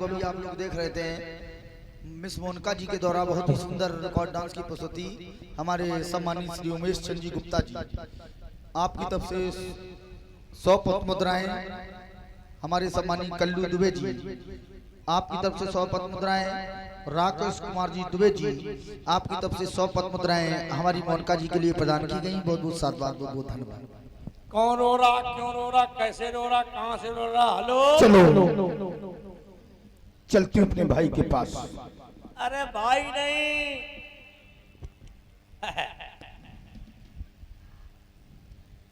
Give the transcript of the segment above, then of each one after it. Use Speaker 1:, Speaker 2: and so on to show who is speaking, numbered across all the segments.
Speaker 1: को भी आप लोग देख रहे थे, मिस मोनिका जी के द्वारा बहुत ही सुंदर रिकॉर्ड डांस की प्रस्तुति हमारे सम्मानित श्री उमेश चंद जी गुप्ता जी, आपकी तरफ से 100 पद मुद्राएं। हमारे सम्मानित कल्लू दुबे जी, आपकी तरफ से 100 पद मुद्राएं। राकेश कुमार जी दुबे जी, आपकी तरफ से 100 पद मुद्राएं हमारी मोनिका जी के लिए प्रदान की गई। बहुत बहुत साधुवाद, बहुत बहुत धन्यवाद।
Speaker 2: कौन रो रहा, क्यों रो रहा, कैसे रो रहा, कहां से रो रहा? हेलो,
Speaker 3: चलो चलती हूँ अपने भाई के पास।
Speaker 2: अरे भाई नहीं,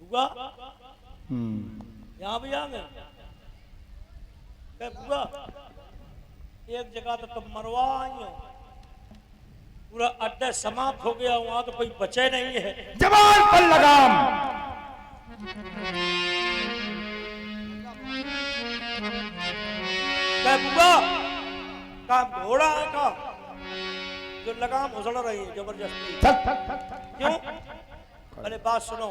Speaker 2: बुआ यहाँ भी आ गए। बुआ एक जगह तो तुम मरवा आई हो, पूरा अड्डा समाप्त हो गया, वहां तो कोई बचे नहीं है।
Speaker 3: जवान पर लगाम।
Speaker 2: बुआ का घोड़ा है का जो लगाम उछल रही है जबरदस्ती, क्यों? अरे बात सुनो,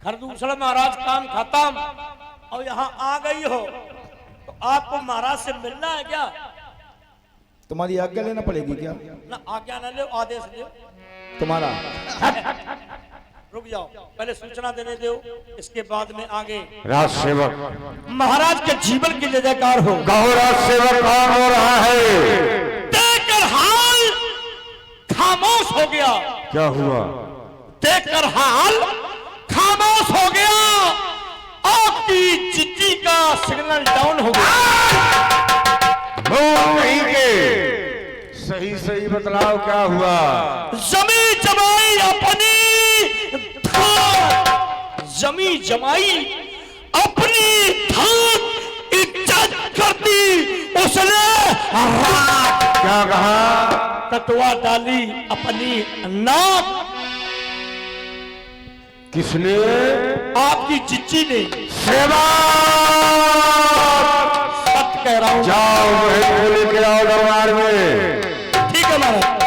Speaker 2: खरदूसरा महाराज काम खत्म और यहाँ आ गई हो तो आपको महाराज से मिलना है क्या?
Speaker 3: तुम्हारी आज्ञा लेना पड़ेगी क्या?
Speaker 2: ना आज्ञा ना ले, आदेश ले
Speaker 3: तुम्हारा।
Speaker 2: रुक जाओ, पहले सूचना देने दो, इसके बाद में आगे।
Speaker 4: राज सेवक
Speaker 2: महाराज के जीवन की जय जयकार हो।
Speaker 4: कहो राज सेवक कौन हो रहा है?
Speaker 2: देखकर हाल खामोश हो गया।
Speaker 4: क्या हुआ?
Speaker 2: देखकर हाल खामोश हो गया, आपकी चिट्ठी का सिग्नल डाउन हो गया।
Speaker 4: नहीं के सही सही बतलाओ क्या हुआ?
Speaker 2: जमी जमाई अपनी जमी जमाई अपनी धाक इज्जत करती उसने
Speaker 4: क्या कहा?
Speaker 2: कटवा डाली अपनी नाक।
Speaker 4: किसने?
Speaker 2: आपकी चिच्ची ने।
Speaker 4: सेवा
Speaker 2: सत्य कह रहा हूं।
Speaker 4: जाओ बहन को लेके आओ दरबार में।
Speaker 2: ठीक है महाराज।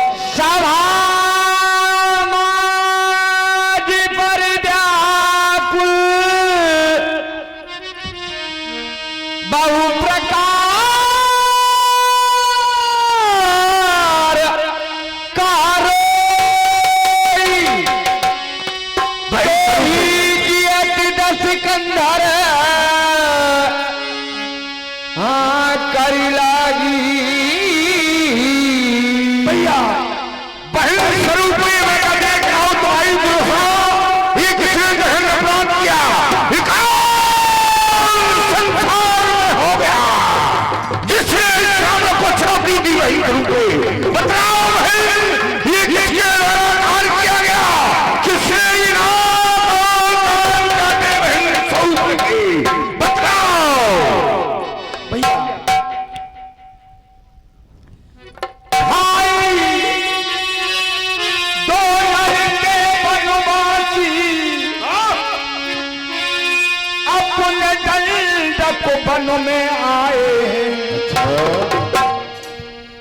Speaker 3: वन में आए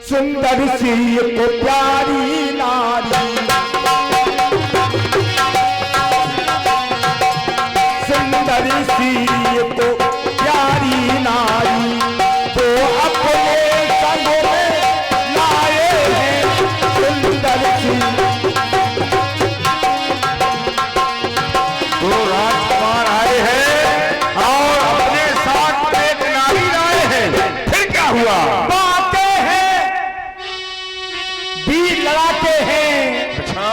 Speaker 3: सुंदर सी को प्यारी नारी, सुंदर सी को प्यारी नारी तो अपने संग में लाए हैं। सुंदर सी
Speaker 4: तो राजकुमार आए हैं और अपने साथ एक नारी लाए हैं। फिर क्या हुआ?
Speaker 3: बातें हैं बीर लड़ाते हैं।
Speaker 4: अच्छा,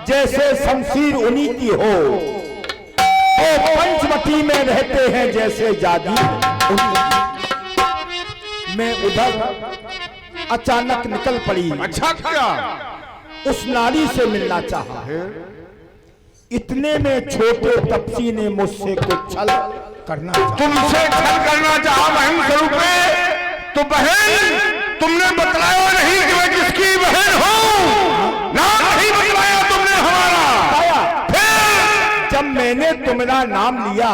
Speaker 3: जैसे शमशीर उन्हीं की हो, वो पंचवटी में रहते हैं जैसे जादी। मैं उधर अचानक निकल पड़ी।
Speaker 4: अच्छा क्या?
Speaker 3: उस नारी से मिलना चाहा। इतने में छोटे तपसी ने मुझसे कुछ छल करना चाहा।
Speaker 4: तुमसे छल करना चाहा बहन स्वरूप में? तो बहन तुमने बतलाया नहीं कि मैं किसकी बहन हूँ? नाम नहीं बतलाया तुमने हमारा। फिर
Speaker 3: जब मैंने तुम्हारा नाम लिया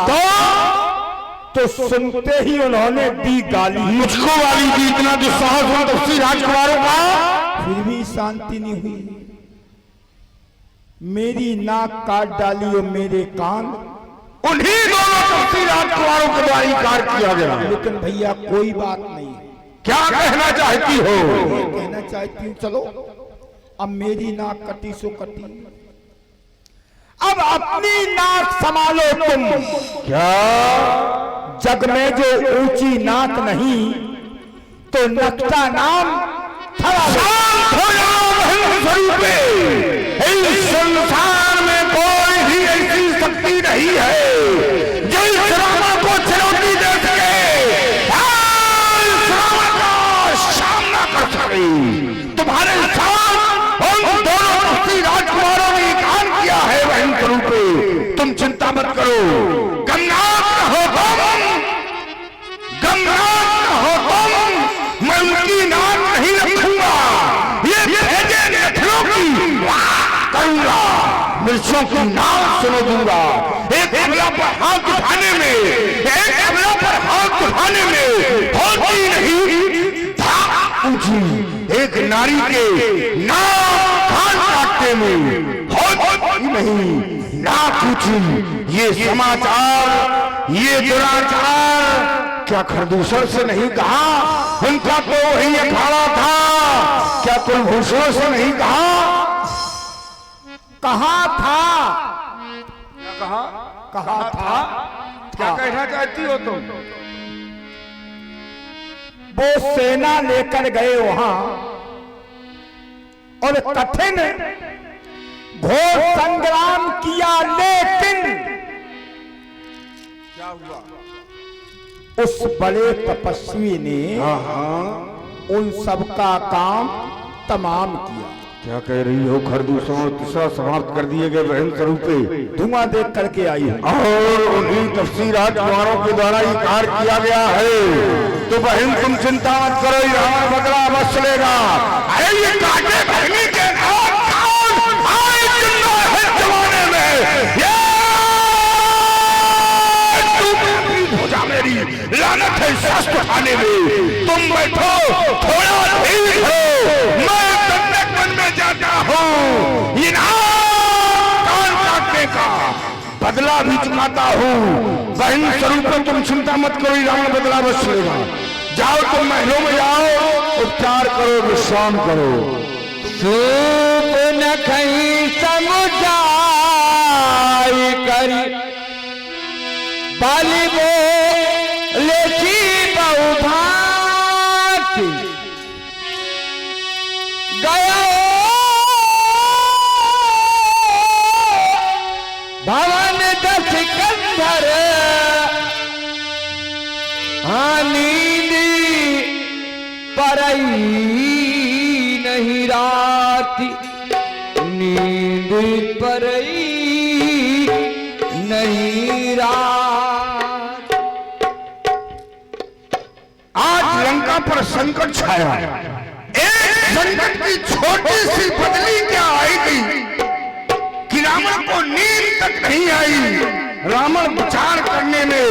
Speaker 3: तो सुनते ही उन्होंने दी गाली।
Speaker 4: मुझको वाली दी? इतना दुस्साहस हुआ तपसी राजकुमारों का?
Speaker 3: फिर भी शांति नहीं हुई। मेरी नाक काट डाली और मेरे कान
Speaker 4: उन्हीं दोनों तपसी राजकुमारों के द्वारा ही कार्य किया गया।
Speaker 3: लेकिन भैया कोई बात नहीं है।
Speaker 4: क्या कहना चाहती हो?
Speaker 3: ये कहना चाहती हूँ, चलो अब मेरी नाक कटी सो कटी, अब अपनी नाक संभालो तुम।
Speaker 4: क्या
Speaker 3: जग में जो ऊंची नाक नहीं तो नक्शा नाम
Speaker 4: शांत हो जाओ बहन स्वरूपे। इस संसार में कोई भी ऐसी शक्ति नहीं है जो इस रावण को चुनौती दे सके, इस रावण का सामना कर सके। तुम्हारे साथ उन दोनों तपसी राजकुमारों ने काम किया है बहन स्वरूपे। तुम चिंता मत करो, गमनाथ रहो तुम, गमनाथ रहो तुम। मैं उनकी नाक नहीं रखूंगा, ये भेजे नखरों की करूंगा, मिर्चों की नाक सुनो दूंगा। एक अगला पर हाथ उठाने में, एक अगला पर हाथ उठाने में होती नहीं धाक ऊंची। एक नारी के नाक कान काटने में होती नहीं नाक ऊंची। ये समाचार, ये दुराचार क्या खरदूषण से नहीं कहा? उनका तो वही अखाड़ा था। क्या कुलभूषण से नहीं कहा?
Speaker 3: कहा था,
Speaker 4: क्या कहा?
Speaker 3: कहा था।
Speaker 4: क्या कहना चाहती हो तुम?
Speaker 3: वो सेना लेकर गए वहां और कठिन घोर संग्राम किया, लेकिन
Speaker 4: क्या हुआ?
Speaker 3: उस बड़े तपस्वी ने उन सबका काम तमाम किया।
Speaker 4: क्या कह रही हो? खरदूषण और तीसरा समाप्त कर दिए गए बहन स्वरूपे।
Speaker 3: धुआं देख करके आई है
Speaker 4: और उन्हीं तपसी राजकुमारों के द्वारा ये कार्य किया गया है। तो बहन तुम चिंता मत करो, ये रावण बदला अवश्य लेगा। अरे ये काटे भरने के जमाने में मेरी लानत है शस्त्र खाने में। तुम बैठो, थोड़ा धीरे हो, मैं दंडक वन में जाता हूँ। ये कान काटने का बदला भी चुकाता हूँ। बहन स्वरूप तुम चिंता मत करो, रावण बदला बस लेगा। जाओ तुम महलों में जाओ, उपचार करो, विश्राम करो।
Speaker 3: सूप न कहीं समुझाई करी बाली बोले बहु भांति गया भवन दस कंधर नींदी परई नहीं राती, नींद परई नहीं रात।
Speaker 4: आज लंका पर संकट छाया। एक संकट की छोटी सी बदली क्या आएगी कि रावण को नींद तक नहीं आई। रावण विचार करने में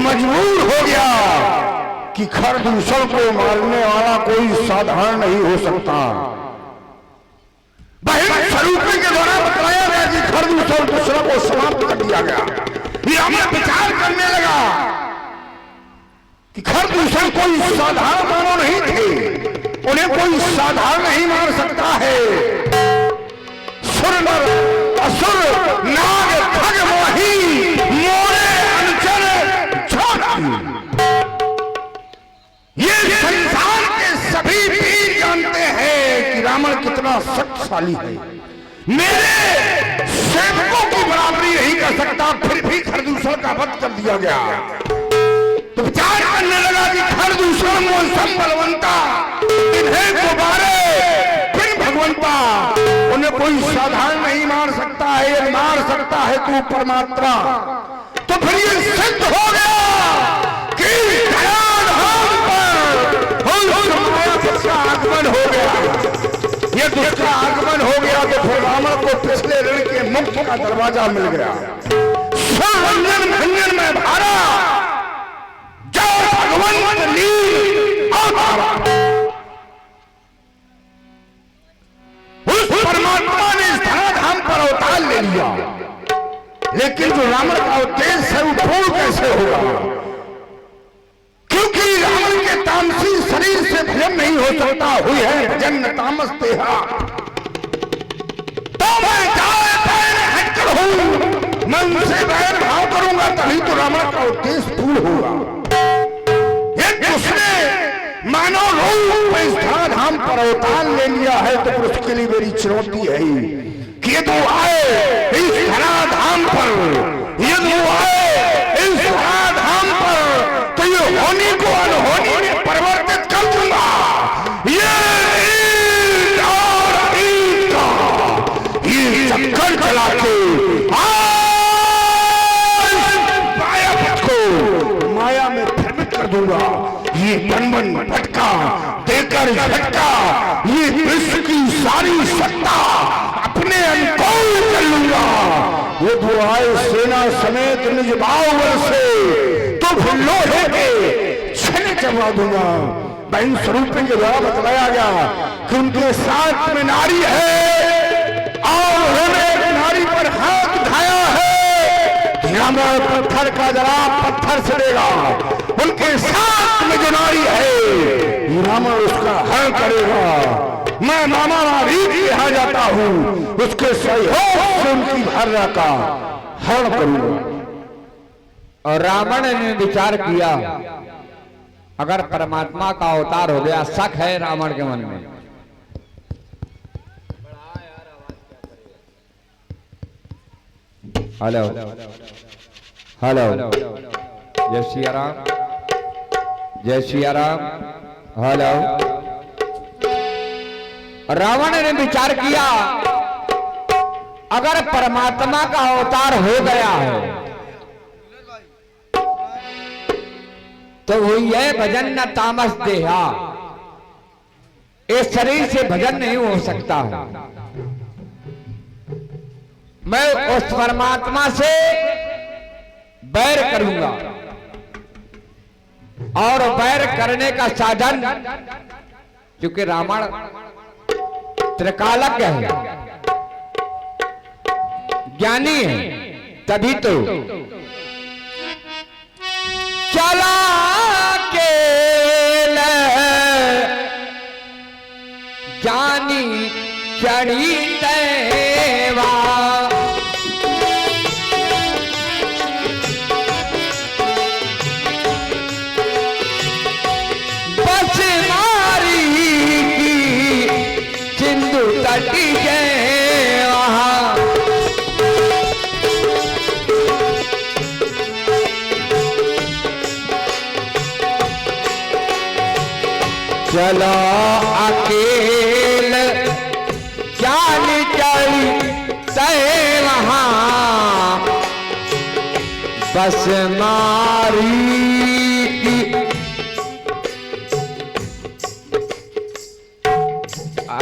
Speaker 4: मजबूर हो गया कि खरदूषण को मारने वाला कोई साधारण नहीं हो सकता। बहन स्वरूपी के द्वारा बताया गया कि खरदूषण दूसरा को समाप्त कर दिया गया। रावण विचार करने लगा कि खरदूषण कोई साधारण मानव नहीं थे, उन्हें कोई साधारण नहीं मार सकता है। सुर नर असुर नाग खग मोही मोरे अनुचर झोंक। ये संसार के सभी वीर जानते हैं कि रावण कितना शक्तिशाली है। मेरे सेवकों की बराबरी नहीं कर सकता, फिर भी खरदूषण का वध कर दिया गया। तो विचार करने लगा कि खरदूषण मौसम बलवंता, इन्हें दोबारा फिर भगवंता, उन्हें कोई साधारण नहीं मार सकता है। ये मार सकता है तू परमात्मा। तो फिर ये सिद्ध हो गया कि का आगमन हो गया। ये दूसरा आगमन हो गया तो फिर रावण को पिछले ऋण के मुक्त का दरवाजा मिल गया। स्वरंजन भंजन में भारा जो भगवंत लीन अवतारा। उस परमात्मा ने इस धराधाम पर अवतार ले लिया, लेकिन जो रावण का उद्देश्य है कैसे होगा? क्योंकि रावण के तामसी शरीर से भजन नहीं हो सकता। हुई है भजन तामस देहा, तो मैं जाए बैर हटकर हूं, मैं उनसे बैर भाव करूंगा तभी तो रावण का उद्देश्य पूर्ण होगा। एक उसने मानव रूप इस धराधाम पर अवतार ले लिया है, तो फिर उसके लिए मेरी चुनौती है कि यदि वो आए इस धराधाम पर, यदि वो आए इस धराधाम पर, तो ये होनी को अनहोनी में परिवर्तित कर दूंगा। ये ईद और ईद का ये चक्कर चला के माया में भ्रमित कर दूंगा। ये मन भटका देकर झटका, ये विश्व की सारी सत्ता अपने अनुकूल कर लूंगा। वो तो आए सेना समेत निज बाहुबल से, तो फिर लोहे के छेने चबा दूंगा। बहन स्वरूप के द्वारा बतलाया गया कि उनके साथ में नारी है और उन्होंने एक नारी पर हाथ उठाया है। रावण पत्थर का जवाब पत्थर से देगा। उनके साथ में जो नारी है रावण उसका हल करेगा। मैं मामा मारीच कहा जाता हूं, उसके सहयोग से उनकी हर्रा का हल करूंगा।
Speaker 3: और रावण ने विचार किया, अगर परमात्मा का अवतार हो गया, शक है रावण के मन में। हेलो हेलो, जय सिया राम, जय सिया राम। हेलो, रावण ने विचार किया, अगर परमात्मा का अवतार हो गया है तो वही है भजन न तामस देहा। इस शरीर से भजन नहीं हो सकता है। मैं उस परमात्मा से बैर करूंगा, और बैर करने का साधन, क्योंकि रावण त्रिकालज्ञ है, ज्ञानी है, तभी तो चला के जानी चढ़ी तैवा, बस मारी की सिंधु तटी गए वहां, चलो अकेल जान चली तय वहां, बस मारी की।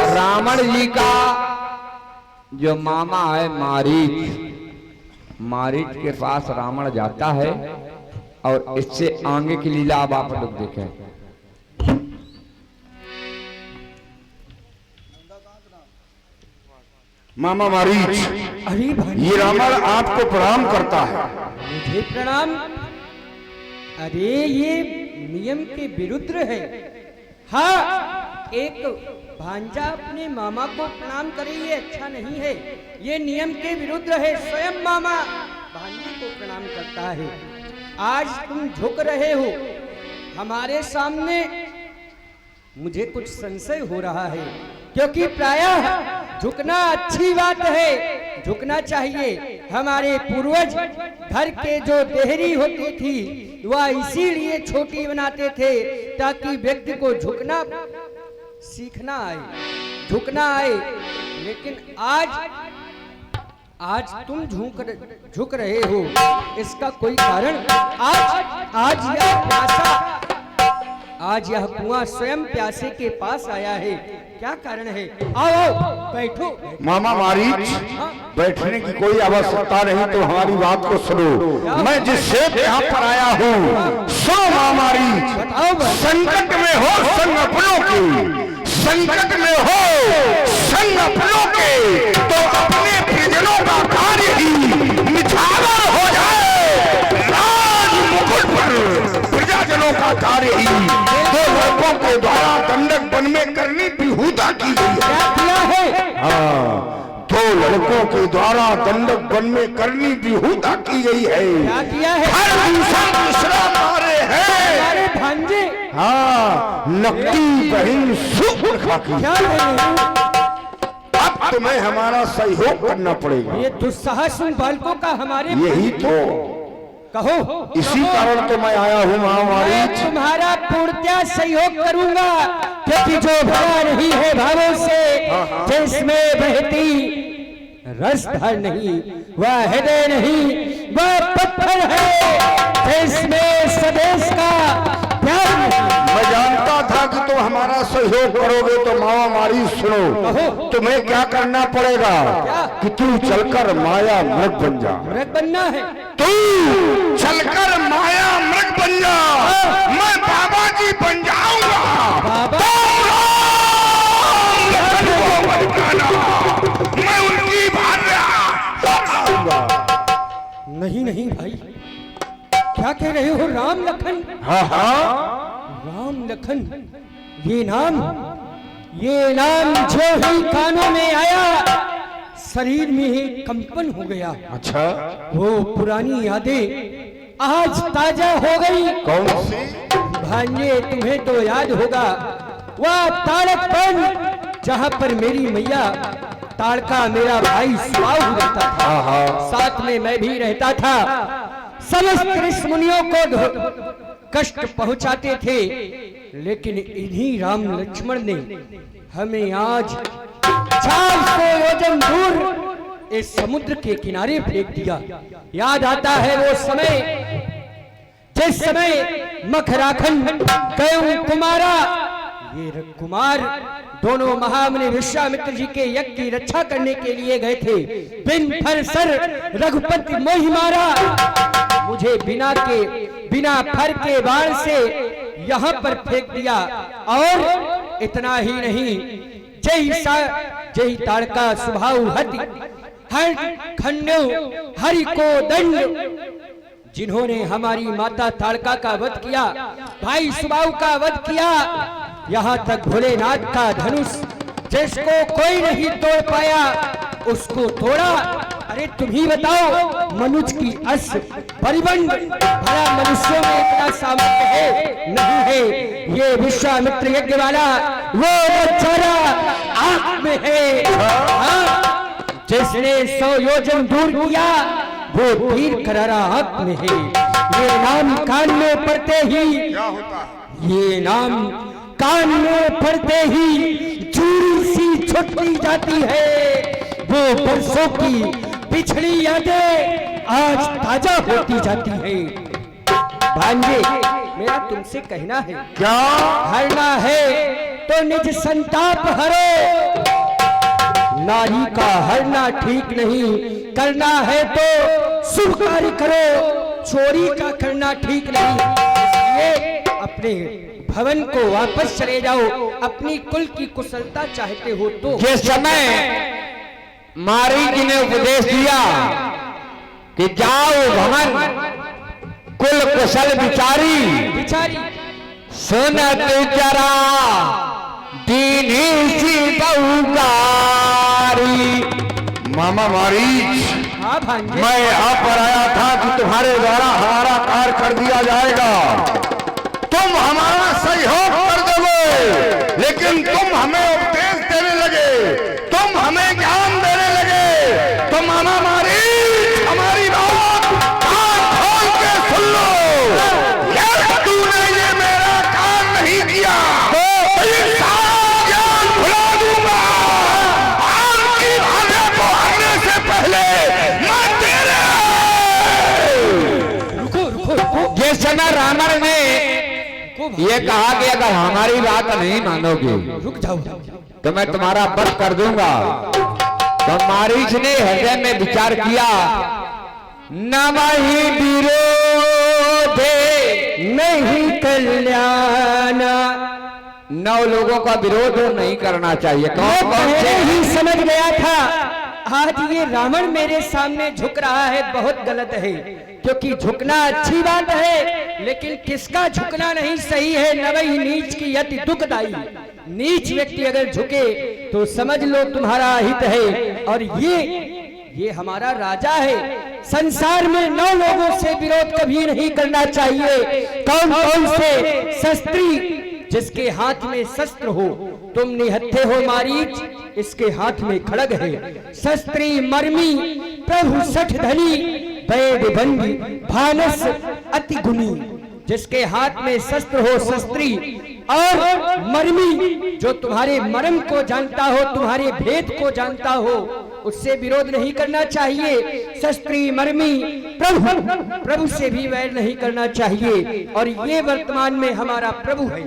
Speaker 3: रावण जी का जो मामा है मारीच, मारीच के पास रावण जाता है, और इससे आगे की लीला अब आप लोग देखें।
Speaker 4: मामा मारीच,
Speaker 5: अरे भाई,
Speaker 4: ये रावण आपको प्रणाम करता है।
Speaker 5: मुझे प्रणाम? अरे ये नियम के विरुद्ध है। हाँ, एक भांजा अपने मामा को प्रणाम करे ये अच्छा नहीं है, ये नियम के विरुद्ध है। स्वयं मामा भांजे को प्रणाम करता है। आज तुम झुक रहे हो हमारे सामने, मुझे कुछ संशय हो रहा है, क्योंकि प्रायः झुकना अच्छी बात है, झुकना चाहिए। हमारे पूर्वज घर के जो देहरी होती थी वह इसीलिए छोटी बनाते थे ताकि व्यक्ति को झुकना सीखना आए, झुकना आए। लेकिन आज तुम झुक रहे हो, इसका कोई कारण? आज यह कुआं स्वयं प्यासे के पास आया है, क्या कारण है? आओ बैठो।
Speaker 4: मामा मारीच, बैठने की कोई आवश्यकता नहीं, तो हमारी बात को सुनो। मैं जिससे यहाँ पर आया हूँ, सुनो मामा मारीच। संकट में हो संग अपनों के, संकट में हो संग अपनों के, तो अपने परिजनों का कार्य ही निछावर हो जाए। राज कार्य ही दो लड़कों के द्वारा दंडक वन में करनी बेहुदा की गई है।
Speaker 5: क्या किया है?
Speaker 4: हाँ, दो लड़कों के द्वारा दंडक वन में करनी बेहुदा की गई है।
Speaker 5: क्या किया है?
Speaker 4: हर दूसरा मारे हैं।
Speaker 5: हमारे भांजे
Speaker 4: हाँ, नकली बहन सुपर्णखा की।
Speaker 5: क्या कर रहे हो?
Speaker 4: अब तुम्हें हमारा सहयोग करना पड़ेगा।
Speaker 5: ये दुस्साहस उन बालकों का हमारे
Speaker 4: यही तो,
Speaker 5: कहो।
Speaker 4: इसी कारण तो मैं आया हूँ महामारी।
Speaker 5: मैं तुम्हारा पूर्णतः सहयोग करूंगा, क्योंकि जो भरा नहीं है भावों से, जिसमें बहती रसधार नहीं, वह हृदय नहीं, वह पत्थर है, जिसमें स्वदेश का प्यार नहीं।
Speaker 4: मैं जानता था कि तुम हमारा सहयोग करोगे, तो महामारी सुनो, तुम्हें क्या करना पड़ेगा कि तू चलकर माया मृग बन जा।
Speaker 5: मृग बनना है?
Speaker 4: तू चलकर माया मृग बन जा, मैं बाबा जी बन जाऊंगा।
Speaker 5: बाबा?
Speaker 4: मैं उनकी भार्या होऊंगा।
Speaker 5: नहीं नहीं भाई, क्या कह रहे हो? राम लखन?
Speaker 4: हाँ हाँ,
Speaker 5: राम लखन, ये नाम जो ही कानों में आया, शरीर में ही कंपन हो गया।
Speaker 4: अच्छा,
Speaker 5: वो पुरानी यादें आज ताजा हो गई।
Speaker 4: कौन सी?
Speaker 5: भांजे, तुम्हें तो याद होगा वह ताड़कपन, जहाँ पर मेरी मैया ताड़का मेरा भाई सुबाहु रहता था, साथ में मैं भी रहता था। समस्त ऋषि मुनियों को कष्ट पहुंचाते थे, लेकिन इन्हीं राम लक्ष्मण ने हमें आज 400 योजन दूर इस समुद्र के किनारे फेंक दिया। याद आता है वो समय, जिस समय मखराखंड गयं कुमारा, ये कुमार दोनों महामुनि विश्वामित्र जी के यज्ञ की रक्षा करने के लिए गए थे। बिन फर सर रघुपति मोहि मारा, मुझे बिना फर के बाण से यहाँ पर फेंक दिया। और इतना ही नहीं, जय ताड़का सुबाहु हति हर खंडो हरि को दंड, जिन्होंने हमारी माता ताड़का का वध किया, भाई सुबाहु का वध किया, यहाँ तक भोलेनाथ का धनुष जिसको कोई नहीं तोड़ पाया, उसको तोड़ा। अरे तुम ही बताओ, मनुष्य की अस परिबंध भला मनुष्यों में इतना सामर्थ्य है? नहीं है। ये विश्वामित्र यज्ञ वाला वो बेचारा आग में है। हाँ, जिसने 100 योजन दूर किया, वो तीर करारा आग में है। ये नाम कान में पड़ते ही,
Speaker 4: क्या होता है?
Speaker 5: ये नाम कान में पड़ते ही चूड़ी सी छुटती जाती है। वो बरसों की पिछड़ी यादें आज ताजा होती जाती है। भांजे, मेरा तुमसे कहना है,
Speaker 4: क्या
Speaker 5: हरना है तो निज संताप हरो। नारी का हरना ठीक नहीं, करना है तो शुभ कार्य करो, चोरी का करना ठीक नहीं। इसलिए अपने भवन को वापस चले जाओ, अपनी कुल की कुशलता चाहते हो तो।
Speaker 3: जिस समय मारी जी ने उपदेश दिया कि जाओ भवन कुल कुशल विचारी, सुनत जरा दीनी सी बहुकारी।
Speaker 4: मामा मारीच,
Speaker 5: हाँ भांजे,
Speaker 4: मैं यहाँ पर आया था कि तुम्हारे द्वारा हमारा कार्य कर दिया जाएगा। तुम हमारा सहयोग कर दोगे, लेकिन तुम हमें उपदेश देने लगे, तुम हमें ज्ञान देने लगे। तो मामा मारीच, हमारी बात कान खोल के सुन लो। यदि तूने ये मेरा काम नहीं किया तो ये सारा ज्ञान भुला दूंगा। आपकी भाषा को आने से पहले मैं तेरे
Speaker 3: जिस समय रावण ने ये कहा कि अगर हमारी बात नहीं मानोगे
Speaker 5: रुक जाओ,
Speaker 3: तो मैं तुम्हारा वध कर दूंगा, तो मारीच ने हृदय में विचार किया, नमहि विरोधे नहीं कल्याण। 9 लोगों का विरोध नहीं करना चाहिए। कौन कौन से?
Speaker 5: ही समझ गया था आज ये रावण मेरे सामने झुक रहा है, बहुत गलत है। क्योंकि झुकना अच्छी बात है, लेकिन किसका झुकना नहीं सही है। नवई नीच की यति दुखदाई, नीच व्यक्ति अगर झुके तो समझ लो तुम्हारा हित है। और ये हमारा राजा है। संसार में 9 लोगों से विरोध कभी नहीं करना चाहिए। कौन कौन से? शस्त्री, जिसके हाथ में शस्त्र हो। तुम निहत्थे हो मारीच, इसके हाथ में खड़ग है। शस्त्री मर्मी प्रभु सठ धनी, वैद बंदी भानस अति गुणी। जिसके हाथ में शस्त्र हो शस्त्री, और मर्मी जो तुम्हारे मर्म को जानता हो, तुम्हारे भेद को जानता हो, उससे विरोध नहीं करना चाहिए। शस्त्री मर्मी प्रभु से भी वैर नहीं करना चाहिए। और ये वर्तमान में हमारा प्रभु है,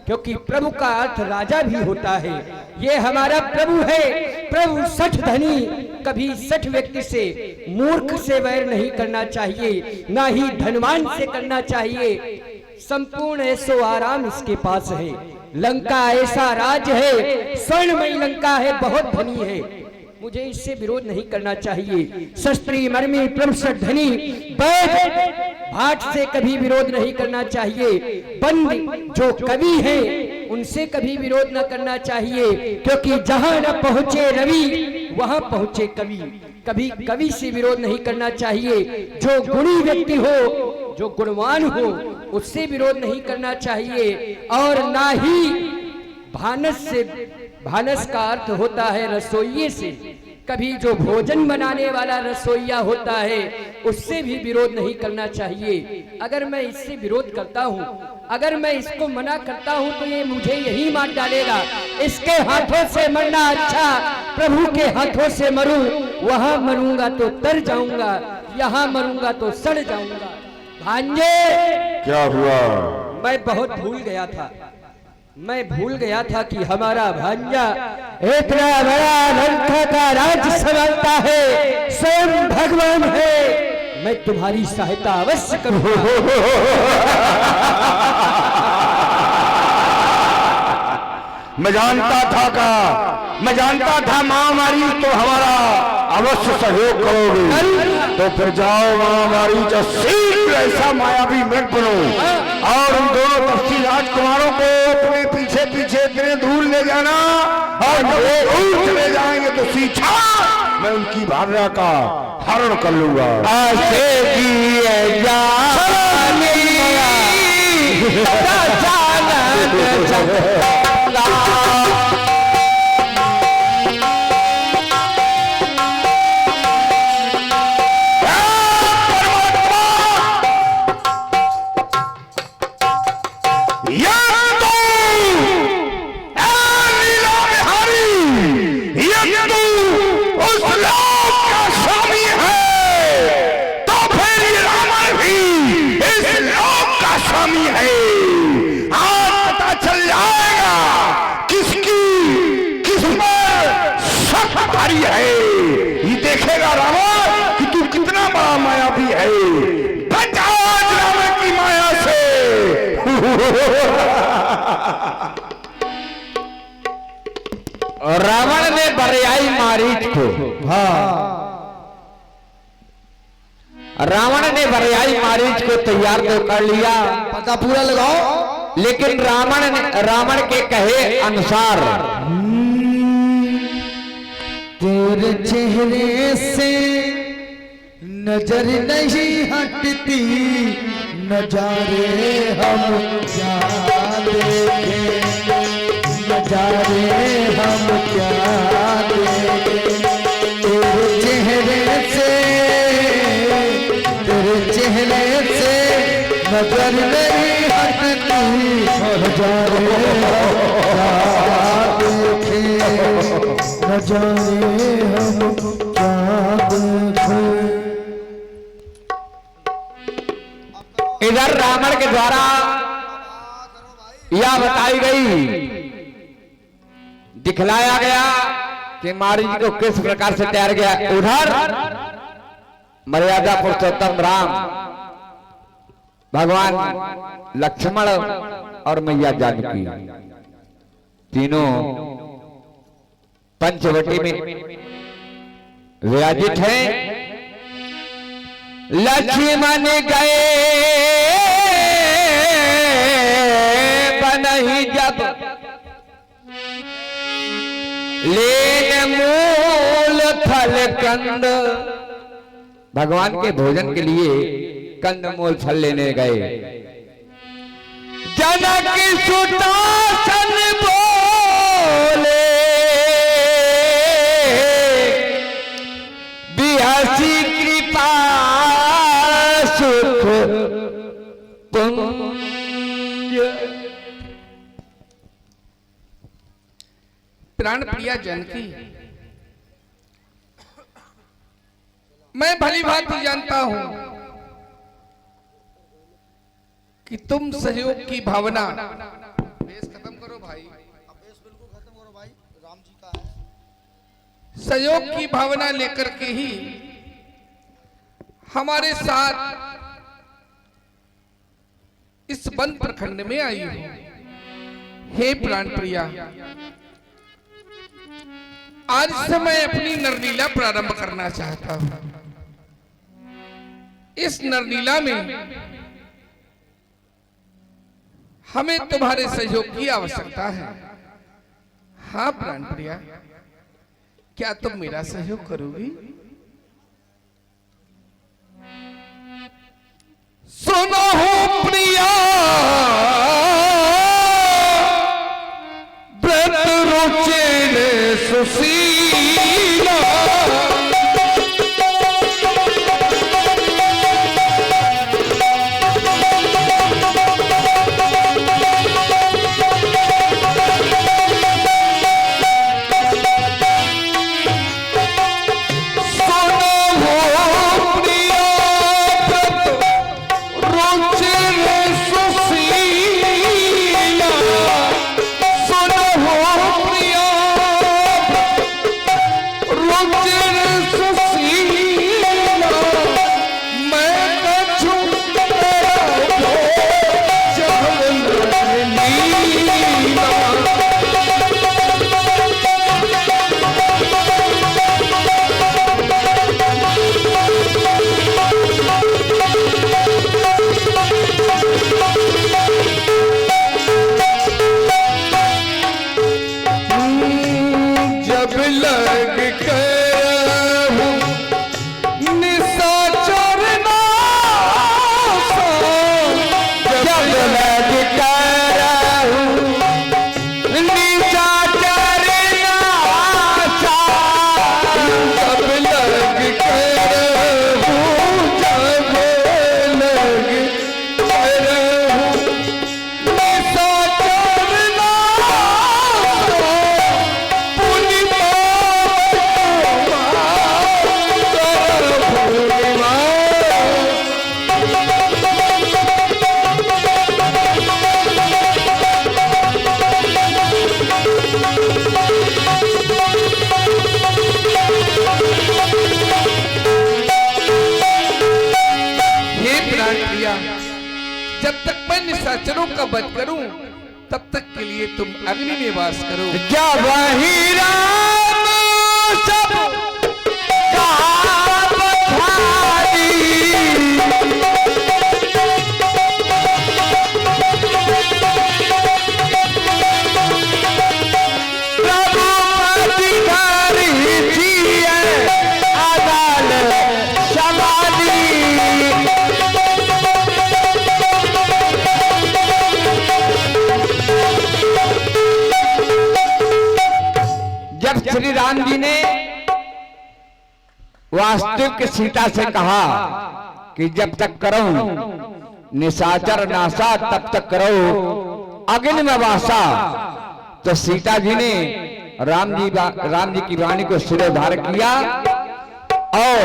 Speaker 5: क्योंकि प्रभु का अर्थ राजा भी होता है। ये हमारा प्रभु है। प्रभु सठ धनी, कभी सठ व्यक्ति से, मूर्ख से वैर नहीं करना चाहिए, ना ही धनवान से करना चाहिए। संपूर्ण ऐसो आराम इसके पास है। लंका ऐसा राज है, स्वर्णमयी लंका है, बहुत धनी है। मुझे इससे विरोध नहीं करना चाहिए। शस्त्री मर्मी प्रभु सठ धनी, वैद भाट से कभी विरोध नहीं करना चाहिए। बंद जो कवि हैं उनसे कभी विरोध न करना चाहिए, क्योंकि जहां न पहुंचे रवि वहां पहुंचे कवि। कभी कवि से विरोध नहीं करना चाहिए। जो गुणी व्यक्ति हो, जो गुणवान हो, उससे विरोध नहीं करना चाहिए। और ना ही भानस से, भानस का अर्थ होता है रसोइये से। कभी जो भोजन बनाने वाला रसोइया होता है, उससे भी विरोध नहीं करना चाहिए। अगर मैं इससे विरोध करता हूँ, अगर मैं इसको मना करता हूँ, तो ये मुझे यही मार डालेगा। इसके हाथों से मरना अच्छा, प्रभु के हाथों से मरूं। वहां मरूंगा तो तर जाऊंगा, यहाँ मरूंगा तो सड़ जाऊंगा। भांजे,
Speaker 4: क्या हुआ?
Speaker 5: मैं बहुत भूल गया था। मैं भूल गया था कि हमारा भांजा इतना बड़ा लंका का राज्य संभालता है, स्वयं भगवान है। मैं तुम्हारी सहायता अवश्य करूंगा।
Speaker 4: मैं जानता था महामारी तो हमारा अवश्य सहयोग करोगे। तो फिर जाओ महामारी, जो शीघ्र ऐसा मायावी मृग बनो और उन दोनों तपसी राजकुमारों को अपने पीछे पीछे इतने दूर ले जाना, और जब वो दूर चले जाएंगे तो सीधा मैं उनकी भार्या का हरण कर लूंगा।
Speaker 3: रावण ने बरियाई मारीच को, रावण ने बरियाई मारीच को तैयार तो कर लिया,
Speaker 1: पता पूरा लगाओ।
Speaker 3: लेकिन रावण के कहे अनुसार
Speaker 1: तेरे चेहरे से नजर नहीं हटती, नजारे हम क्या देखें, नजारे हम क्या देखें। तेरे चेहरे से नजर नहीं हटती, नजारे हम क्या देखें, नजारे हम क्या देखें।
Speaker 3: इधर रावण के द्वारा यह बताई गई, दिखलाया गया कि मारी जी को किस प्रकार से तैयार गया। उधर मर्यादा पुरुषोत्तम राम, भगवान लक्ष्मण और मैया जानकी तीनों पंचवटी में विराजित हैं। लक्ष्मण गए बनहि जब लेन मूल फल कंद। भगवान के भोजन के लिए कंदमूल फल लेने गए। जनक सुतासन बोले बिहसी कृपा सुख पुंज।
Speaker 4: प्राण प्रिया जानकी, मैं भली भांति जानता हूं कि तुम सहयोग की भावना, बेस खत्म करो भाई,
Speaker 1: बिल्कुल खत्म करो भाई, राम जी का है।
Speaker 4: सहयोग की भावना लेकर के ही हमारे साथ इस वन प्रखंड में आई हो। हे प्राण प्रिया, आज से मैं अपनी नरलीला प्रारंभ करना चाहता हूं। इस नरलीला में हमें तुम्हारे सहयोग की आवश्यकता है। हाँ प्राण प्रिया, क्या तुम मेरा सहयोग करोगी? सुनो हो प्रिया, व्रत रुचिर सुशीला, निशाचरों का वध करूं तब तक के लिए तुम अग्नि में वास करो।
Speaker 3: जब वही राम सब काम भारी, प्रभु अधिकारी जिए अदालत समाधि। श्री राम जी ने वास्तविक सीता से कहा कि जब तक करो निशाचर नासा तब तक करो अग्नि में वासा, तो सीता जी ने राम जी की वाणी को शिरोधार किया और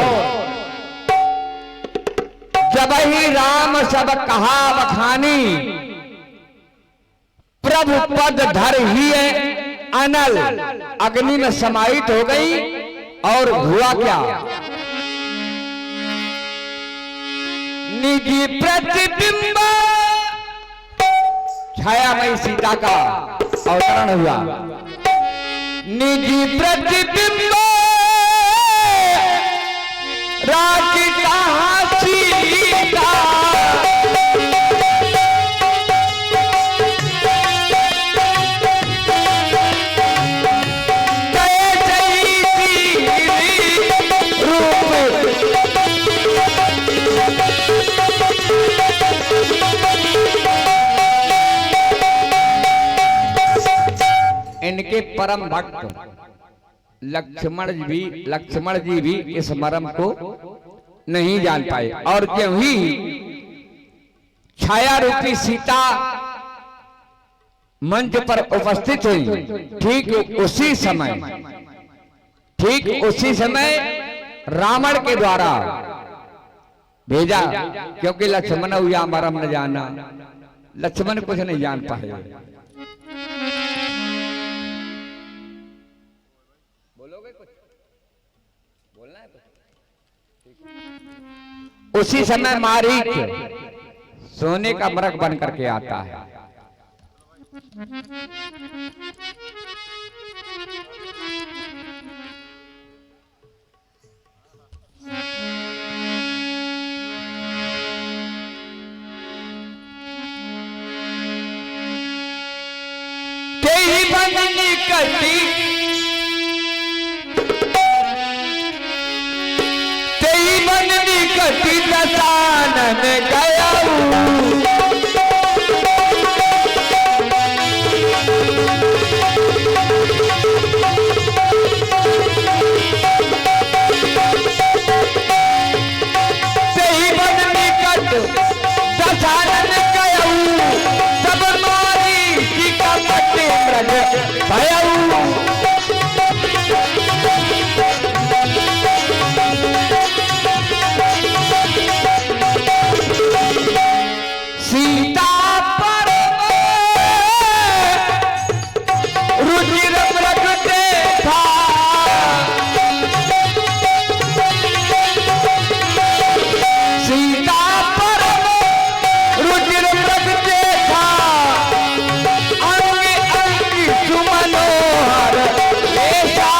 Speaker 3: जब ही राम सब कहा बखानी, प्रभु पद धर ही अनल अग्नि में समाहित हो गई। और हुआ क्या, निजी प्रतिबिंब छायामयी सीता का अवतरण हुआ। निजी प्रतिबिंब राखी कहां सी सीता गए जैसी रूप इनके परम भक्त लक्ष्मण जी भी इस मर्म को नहीं जान पाए और क्यों ही छाया रूपी सीता मंच पर उपस्थित हुई ठीक उसी समय रावण के द्वारा भेजा, क्योंकि लक्ष्मण हुआ मर्म न जाना, लक्ष्मण कुछ नहीं जान पाए। बोलोगे कुछ? बोलना है कुछ? उसी समय मारीच सोने का मृग बन करके आता है। तेरी बननी कटी कटी दसानन गया तेरी बननी कट दसानन गया सब मारी की का पट्टी मृग भया सीता पर रुचिर मृग देखा सीता पर रुचिर मृग देखा अंग अंग सुमनोहर ऐसा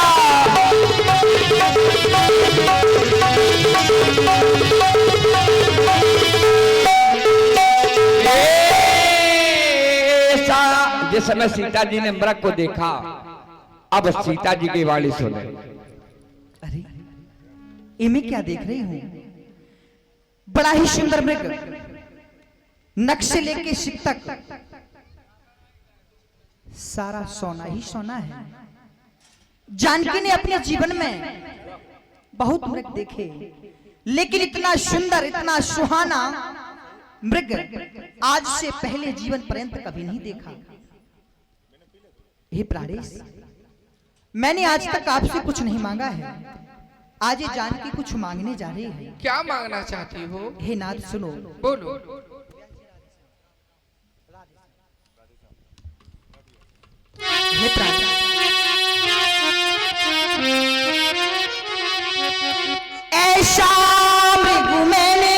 Speaker 3: जिस समय सीता जी ने मृग को देखा, अब सीता जी की वाणी सुने।
Speaker 6: अरे ये मैं क्या देख रही हूं? बड़ा ही सुंदर मृग, नख से लेके सिर तक सारा सोना ही सोना है। जानकी ने अपने जीवन में बहुत मृग देखे, लेकिन इतना सुंदर, इतना सुहाना मृग आज से पहले जीवन पर्यंत कभी नहीं देखा। हे प्राणेश, मैंने आज तक आपसे कुछ नहीं मांगा है, आज ये जानकी कुछ मांगने जा रही है।
Speaker 7: क्या मांगना चाहती हो?
Speaker 6: हे नाथ सुनो।
Speaker 7: बोलो।
Speaker 6: हे प्राणेश, ऐसा मृग मैंने,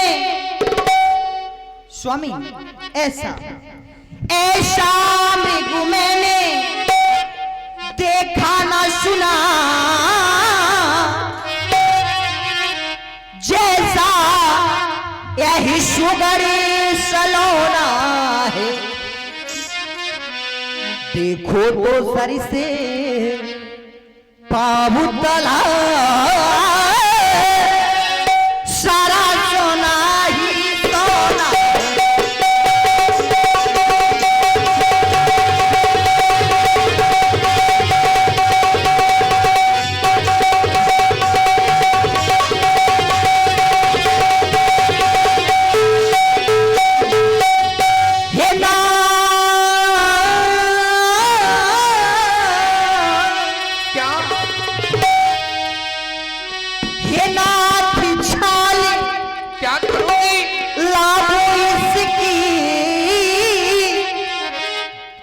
Speaker 6: स्वामी ऐसा मृग मैंने देखा ना सुना, जैसा यही सुगर सलोना है। देखो तो सर से पाबू तला सारा सोना ही सोना।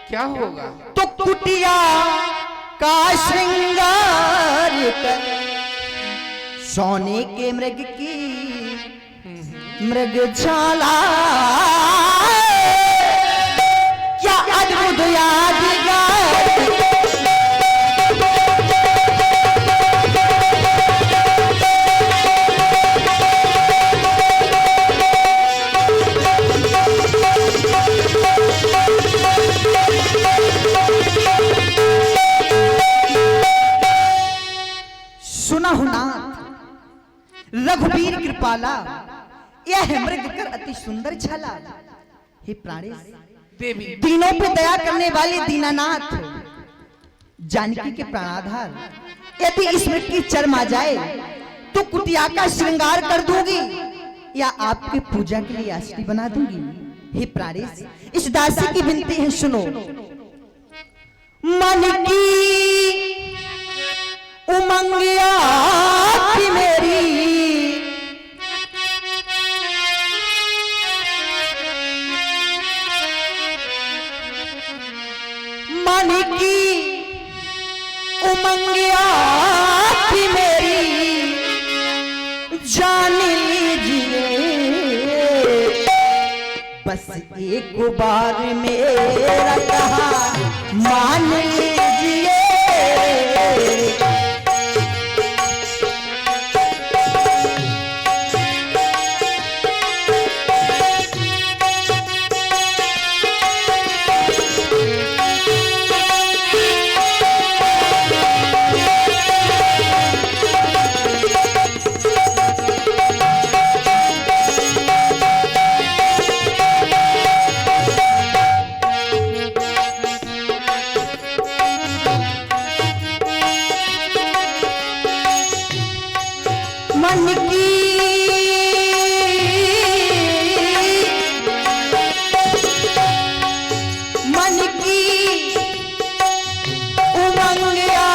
Speaker 7: क्या होगा?
Speaker 6: तो कुटिया का श्रृंगार कर सोने के मृग की मृगशाला, क्या अद्भुत यादगार। रघुवीर कृपाला, यह मृग कर अति सुंदर छला। हे प्राणेश
Speaker 7: देवी
Speaker 6: दीनों पे दया करने वाले दीनानाथ, जानकी के प्राणाधार, यदि इस मृग की चर्म आ जाए तो कुटिया का श्रृंगार कर दूंगी या आपके पूजा के लिए आश्रय बना दूंगी। हे प्राणेश इस दासी की विनती है सुनो। मन की उमंगिया की मेरी, मन की उमंगिया की मेरी, जान लीजिए बस एक बार मेरा कहा मान लीजिए। मन की उमंगिया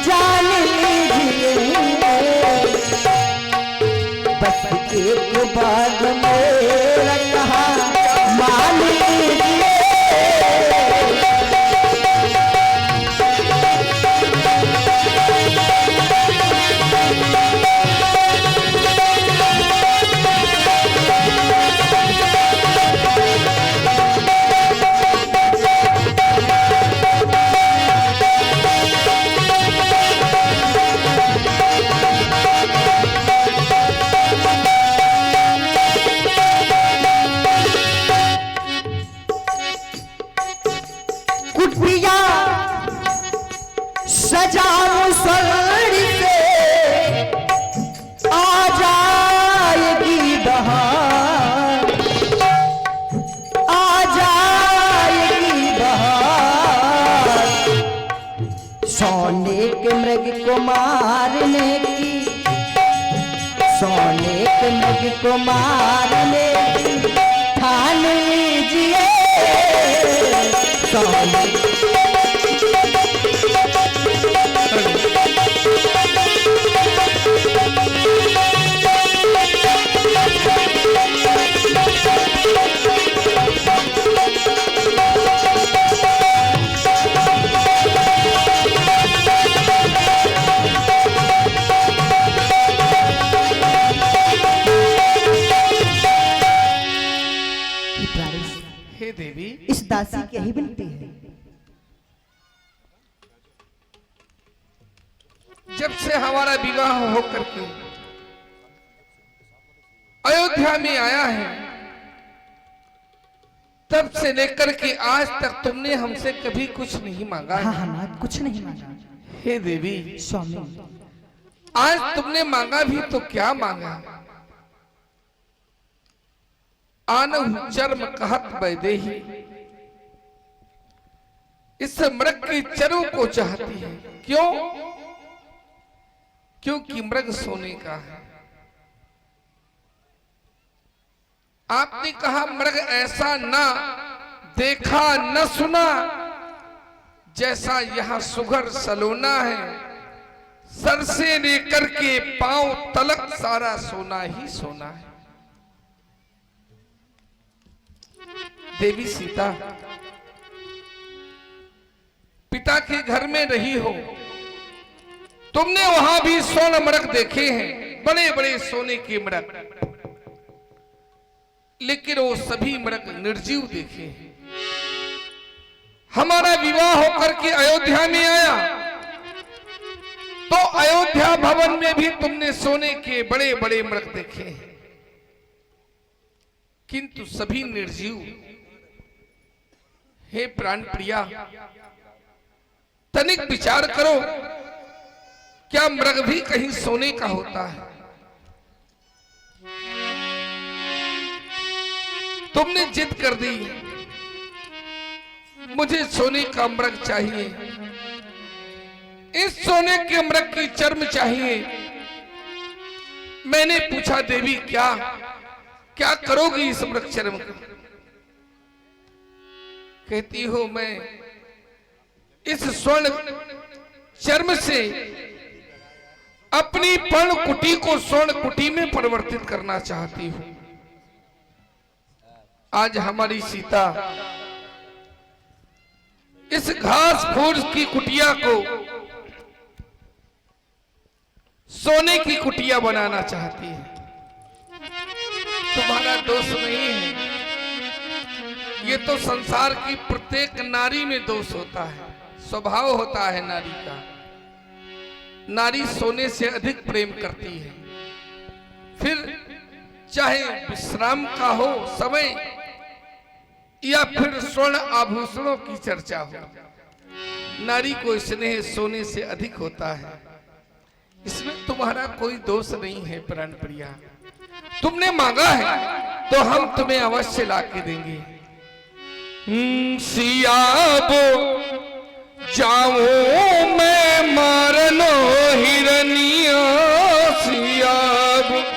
Speaker 6: जान लीजिए बस एक बार मेरा कहा मान लीजिए। कुटिया सजाऊं स्वर्ग से आ जाएगी बहार, आ जाएगी बहार। सोने के मृग को मारने की, सोने के मृग को मारने की ठान लीजिए। सोने
Speaker 7: हे देवी
Speaker 6: इस दासी की यही विनती है।
Speaker 7: जब से हमारा विवाह होकर के अयोध्या में आया है, तब से लेकर के आज तक तुमने हमसे कभी कुछ नहीं मांगा।
Speaker 6: हाँ हाँ नाथ कुछ नहीं मांगा।
Speaker 7: हे देवी
Speaker 6: स्वामी
Speaker 7: आज तुमने मांगा भी तो क्या मांगा? आनहु चर्म कहत वैदेही, इस मृग की चर्म को चाहती है। क्यों? क्योंकि मृग सोने का है। आपने कहा मृग ऐसा ना देखा न सुना जैसा यहां सुघर सलोना है, सर से लेकर के पांव तलक सारा सोना ही सोना है। देवी सीता पिता के घर में रही हो, तुमने वहां भी स्वर्ण मृग देखे हैं, बड़े बड़े सोने के मृग, लेकिन वो सभी मृग निर्जीव देखे हैं। हमारा विवाह होकर के अयोध्या में आया तो अयोध्या भवन में भी तुमने सोने के बड़े बड़े मृग देखे हैं, किंतु सभी निर्जीव। हे प्राण प्रिया, तनिक विचार करो, क्या मृग भी कहीं सोने का होता है? तुमने जिद कर दी, मुझे सोने का मृग चाहिए, इस सोने के मृग की चर्म चाहिए। मैंने पूछा देवी क्या क्या करोगी इस मृग चर्म का? कहती हो मैं इस स्वर्ण चर्म से अपनी पर्ण कुटी को स्वर्ण कुटी में परिवर्तित करना चाहती हूं। आज हमारी सीता इस घास फूस की कुटिया को सोने की कुटिया बनाना चाहती है। तुम्हारा दोष नहीं है, ये तो संसार की प्रत्येक नारी में दोष होता है, स्वभाव होता है नारी का। नारी सोने से अधिक प्रेम करती है, फिर चाहे विश्राम का हो समय या फिर स्वर्ण आभूषणों की चर्चा हो, नारी को स्नेह सोने से अधिक होता है। इसमें तुम्हारा कोई दोष नहीं है प्राण प्रिया। तुमने मांगा है तो हम तुम्हें अवश्य ला के देंगे।
Speaker 4: सियाबो जाऊं मैं मारनो हिरनिया सियाबो।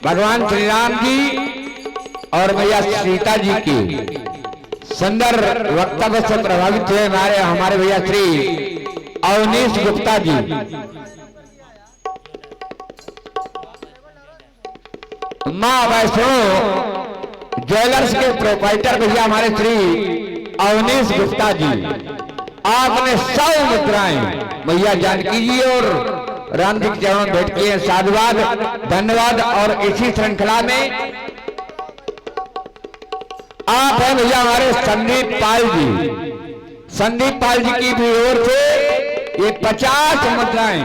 Speaker 3: भगवान श्री राम जी और मैया सीता जी की सुंदर वक्तव्य से प्रभावित हुए हमारे भैया श्री अवनीश गुप्ता जी। मां वैष्णो ज्वेलर्स के प्रोप्राइटर भैया हमारे श्री अवनीश गुप्ता जी, आपने 100 मुद्राएं मैया जानकी जी और राम जी के चरणों में भेंट किए। साधुवाद, धन्यवाद। और इसी श्रृंखला में आप हैं भैया हमारे संदीप पाल जी। संदीप पाल जी की भी ओर से ये 50 मुद्राएं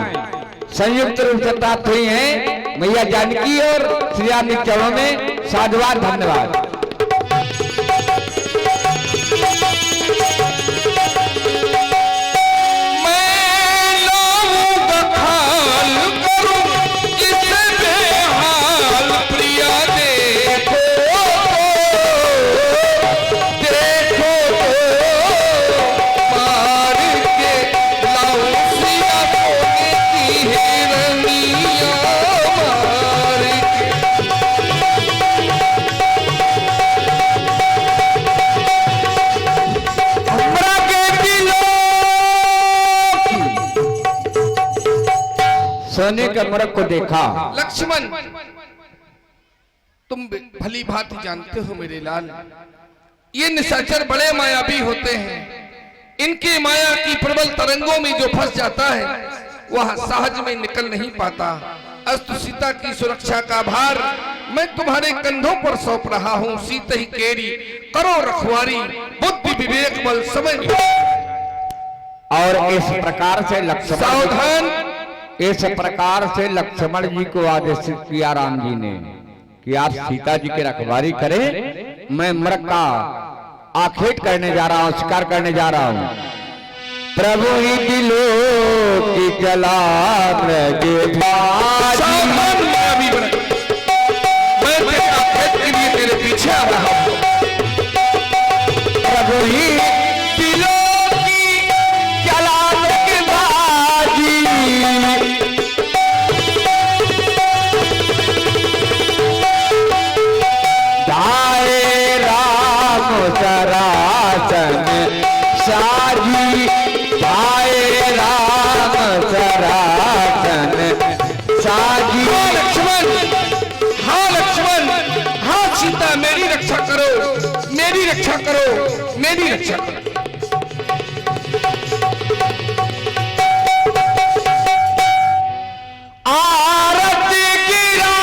Speaker 3: संयुक्त रूप से प्राप्त हुई हैं मैया जानकी और श्री राम जी के चरणों में। साधुवाद, धन्यवाद। सोने के मृग को देखा।
Speaker 7: लक्ष्मण, तुम भली भांति जानते हो मेरे लाल, ये निशाचर बड़े मायावी होते हैं। इनके माया की प्रबल तरंगों में जो फंस जाता है वह सहज में निकल नहीं पाता। अस्तु सीता की सुरक्षा का भार मैं तुम्हारे कंधों पर सौंप रहा हूँ। सीता ही केरी करो रखवारी, बुद्धि विवेक बल समझ।
Speaker 3: और इस प्रकार से लक्ष्मण,
Speaker 7: सावधान,
Speaker 3: इस प्रकार से लक्ष्मण जी को आदेशित किया राम जी ने कि आप सीता जी की रखवारी करें, मैं मृग का आखेट करने जा रहा हूं, शिकार करने जा रहा हूं। प्रभु ही दिलों की जला
Speaker 7: मैं तेरे आखेट के लिए तेरे पीछे आ रहा हूं।
Speaker 3: प्रभु ही दिलों की जला बाजी, धाये राम सरासन साजी, धाये राम सरासन साजी।
Speaker 7: हाँ लक्ष्मण, हाँ लक्ष्मण, हाँ सीता, मेरी रक्षा करो, मेरी रक्षा करो, मेरी रक्षा करो।
Speaker 3: आरती गिरा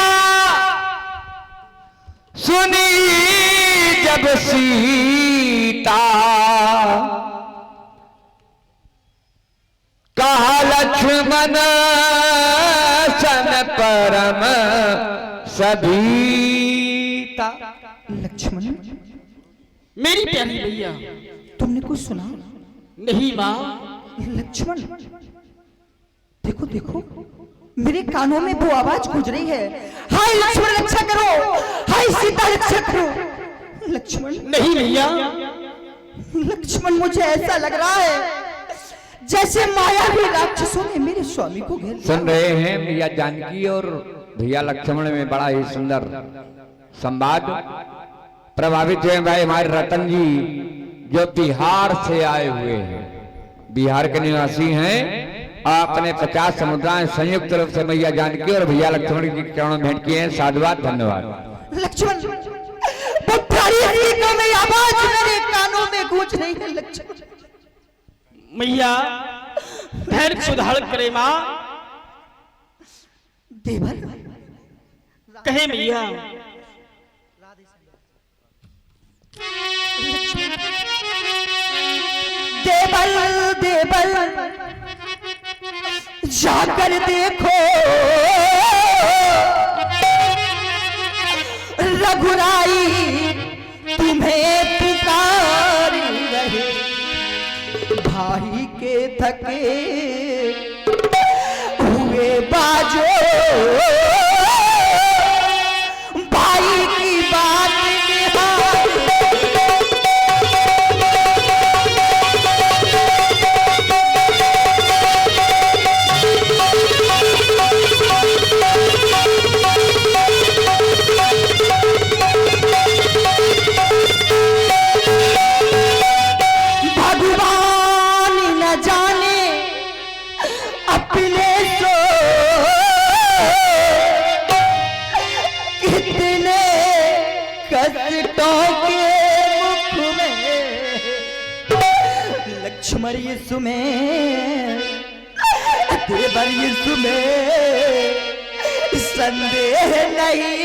Speaker 3: सुनी जब सीता, कहा लक्ष्मण सन परम सभीता।
Speaker 6: लक्ष्मण,
Speaker 5: मेरी प्यारी भैया,
Speaker 6: तुमने कुछ सुना?
Speaker 5: नहीं माँ।
Speaker 6: लक्ष्मण, देखो देखो, मेरे कानों में वो आवाज गूंज रही है, हाय लक्ष्मण रक्षा करो, हाय सीता रक्षा करो। लक्ष्मण,
Speaker 5: नहीं भैया,
Speaker 6: लक्ष्मण मुझे ऐसा लग रहा है जैसे मायावी राक्षसों ने मेरे स्वामी को घेर लिया।
Speaker 3: सुन रहे हैं भैया जानकी और भैया लक्ष्मण में बड़ा ही सुंदर संवाद। प्रभावित हुए भाई हमारे रतन जी जो बिहार से आए हुए हैं, बिहार के निवासी हैं। आपने 50 समुदाय संयुक्त रूप से मैया जानकी और भैया लक्ष्मण जी के चरणों में भेंट किए हैं। साधुवाद, धन्यवाद।
Speaker 6: लक्ष्मण, वो प्यारी सीता में आवाज मेरे कानों में गूंज रही है। लक्ष्मण,
Speaker 5: मैया धैर्य सुधार करे माँ।
Speaker 6: देवर,
Speaker 5: कहे मैया।
Speaker 6: देवल देवल जाकर देखो, रघुराई तुम्हें पुकार रहे, भाई के थके हुए बाजो, भाई की बात निहार। भगवान न जाने अपने सो कितने कष्टों के मुख में, लक्ष्मण यीशु में, देवर यीशु में संदेह नहीं,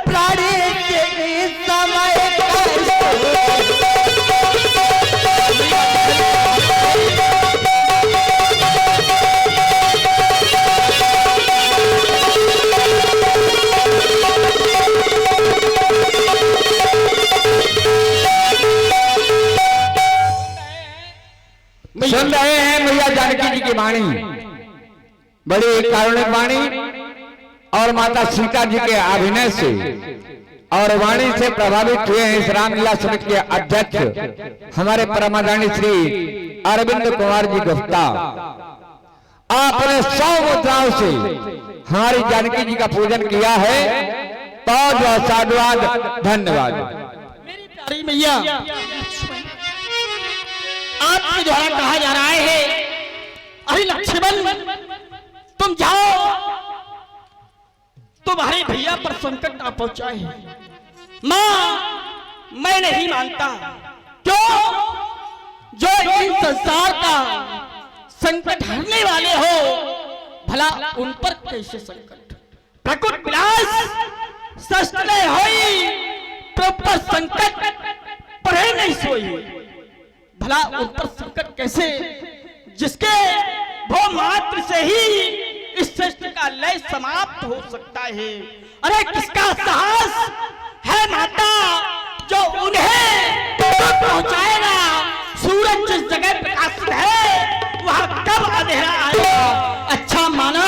Speaker 6: प्राणी के समय
Speaker 3: सुन रहे हैं मैया जानकी जी की वाणी, बड़ी कारुणिक वाणी और माता सीता जी के अभिनय से और वाणी से प्रभावित हुए हैं इस रामलीला समिति के अध्यक्ष हमारे परमादानी श्री अरविंद कुमार जी गुप्ता। आपने 100 मुद्राओं से हमारी जानकी जी का पूजन किया है, तो साधुवाद, धन्यवाद।
Speaker 5: मेरी प्यारी मैया, आपके द्वारा कहा जा रहा है, अरे लक्ष्मण तुम जाओ, तुम्हारे भैया पर संकट ना पहुंचाए। मां मैं नहीं मानता। क्यों? जो इन संसार का संकट हरने वाले हो, भला उन पर कैसे संकट? प्रकुट विलास सस्तले होई, प्रपर संकट पढ़े नहीं सोई। भला उन पर संकट कैसे, जिसके वो मात्र से ही इस सृष्टि का लय समाप्त हो सकता है। अरे किसका साहस है माता, जो उन्हें पहुंचाएगा? सूरज जिस जगह प्रकाशित है, वहां कब अंधेरा आएगा? अच्छा माना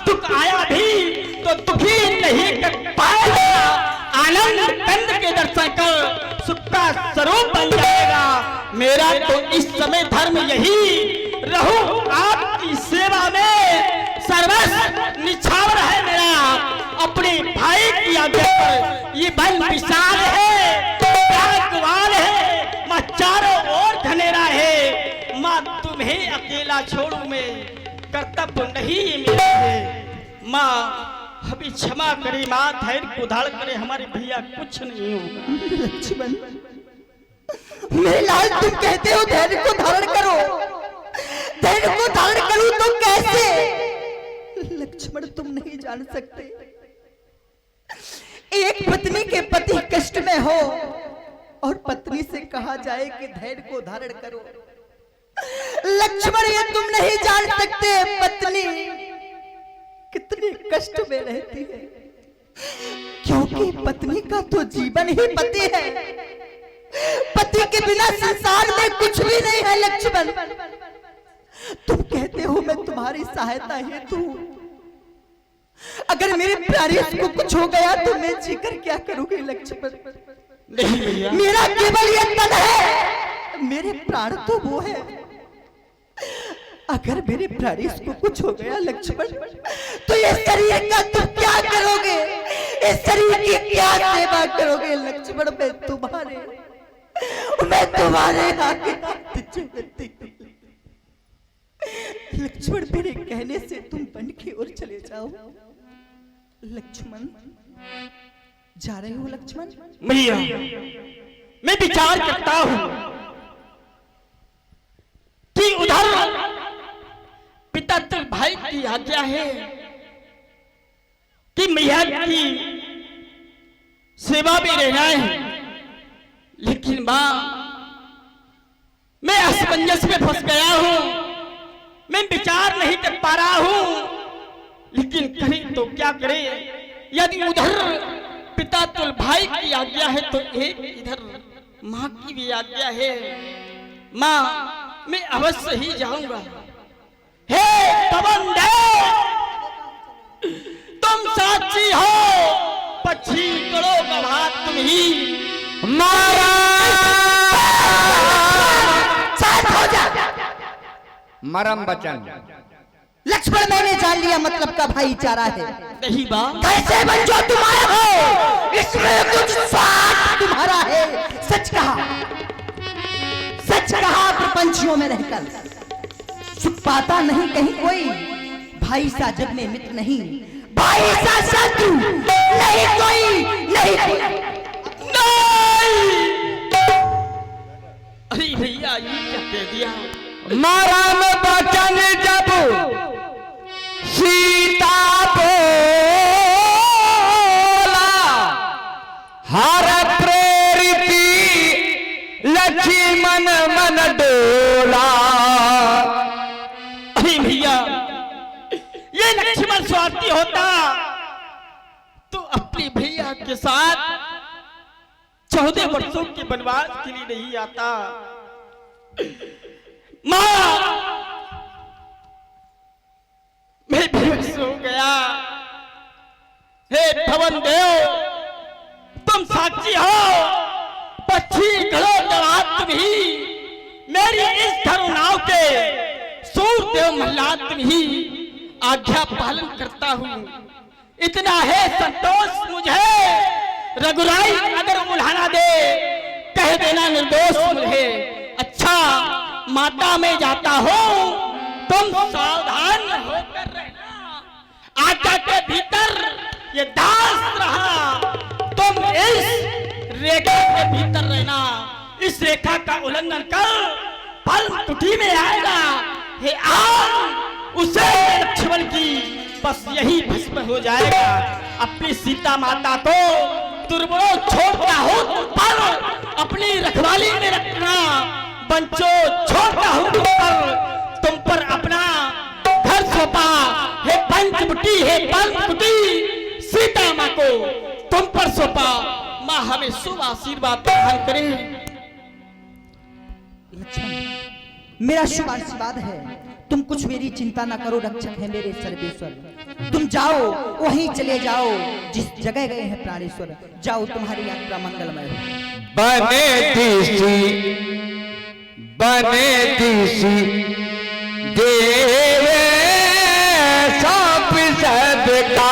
Speaker 5: दुख आया भी तो दुखी नहीं कर पाएगा। आनंद कंद के दर्शन कर सुख का स्वरूप बन जाएगा। मेरा तो इस समय धर्म यही, रहूं आपकी सेवा में, सर्वस्व निछावर है मेरा। अपने भाई की आज्ञा पर ये वन विशाल है, त्यागवान है, मां चारों ओर घनेरा है। मां तुम्हें अकेला छोड़ू मैं, कर्तव्य नहीं मेरा है। मां अभी क्षमा करे, मां धैर्य को धारण करे, हमारे भैया कुछ नहीं होगा।
Speaker 6: लक्ष्मण, मेरे लाल तुम कहते हो धैर्य को धारण करो, धैर्य को धारण करूं तो कैसे? लक्ष्मण तुम नहीं जान सकते, एक पत्नी के पति कष्ट में हो और पत्नी से कहा जाए कि धैर्य को धारण करो। लक्ष्मण ये तुम नहीं जान सकते पत्नी कितने कष्ट में रहती है, क्योंकि पत्नी का तो जीवन ही पति है। पति के बिना संसार में कुछ भी नहीं है। लक्ष्मण तुम कहते हो मैं तुम्हारी सहायता हेतु हूं, अगर मेरे प्यारे को कुछ हो गया तो मैं जीकर क्या करूंगी? लक्ष्मण
Speaker 5: नहीं भैया,
Speaker 6: मेरा केवल ये तन है, मेरे प्राण तो वो है। अगर मेरे प्राणी को कुछ हो गया लक्ष्मण, तो ये शरीर का तुम क्या करोगे? इस शरीर की क्या सेवा करोगे? लक्ष्मण मैं तुम्हारे आगे हाथ जोड़ती हूं। लक्ष्मण मेरे कहने से तुम वन की ओर चले जाओ। लक्ष्मण जा रहे हो? लक्ष्मण
Speaker 5: भैया मैं विचार करता हूं कि उधर पिता तो भाई की आज्ञा है कि मैया की सेवा भी रहना है, लेकिन मां मैं असमंजस में फंस गया हूं। मैं विचार नहीं कर पा रहा हूं, लेकिन करें तो क्या करें? यदि उधर पिता तुल भाई की आज्ञा है तो एक इधर मां की भी आज्ञा है। मां मैं अवश्य ही जाऊंगा। हे पवन देव, तुम साक्षी हो, पक्षी करो गवाह तुम ही।
Speaker 3: मरम बचन।
Speaker 6: लक्ष्मण मैंने जान लिया मतलब का भाईचारा है।
Speaker 5: नहीं बा,
Speaker 6: कैसे बन जो तुम आए हो, इसमें कुछ स्वार्थ तुम्हारा है। सच कहा प्रपंचियों में रहकर सुख पाता नहीं कहीं कोई। भाई सा जग में मित्र नहीं, भाई सा शत्रु नहीं कोई, नहीं कोई।
Speaker 5: अरे भैया ये क्या कह दिया?
Speaker 3: मरम बचन जब सीता बोला, हर प्रेरिती लक्ष्मण मन डोला।
Speaker 5: अरे भैया ये लक्ष्मण स्वार्थी होता तो अपने भैया के साथ 14 वर्षों के वनवास के लिए नहीं आता। मां मैं बेहोश हो गया। हे पवन देव, तुम साक्षी हो, पक्षी करो गवाह तुम ही। मेरी इस धरुनाव के सूरदेव मल्लाद तुम ही। आज्ञा पालन करता हूँ, इतना है संतोष मुझे। रघुराई अगर उल्हाना दे, कह देना निर्दोष मुझे। अच्छा माता में जाता हूँ, तुम सावधान होकर रहना।
Speaker 8: ये दास रहा। तुम इस रेखा के भीतर रहना, इस रेखा का उल्लंघन कर फल तुठी में आएगा। हे आग, उसे लक्ष्मण की बस यही भस्म हो जाएगा। अपनी सीता माता को दुर्बलों छोड़ता हो पर अपनी रखवाली में रखना। बंचो छोड़ता हूँ तुम पर अपना घर सौंपा। हे पंचमुटी, हे पंचमुटी, सीता माँ को तुम पर सौंपा। माँ हमें शुभ आशीर्वाद प्रदान करे।
Speaker 6: लक्ष्मण, मेरा शुभ आशीर्वाद है, तुम कुछ मेरी चिंता ना करो, रक्षक है मेरे सर्वेश्वर। तुम जाओ, वहीं चले जाओ जिस जगह गए हैं प्राणेश्वर। जाओ, तुम्हारी यात्रा मंगलमय हो।
Speaker 3: बने दिशी देवे सब सबका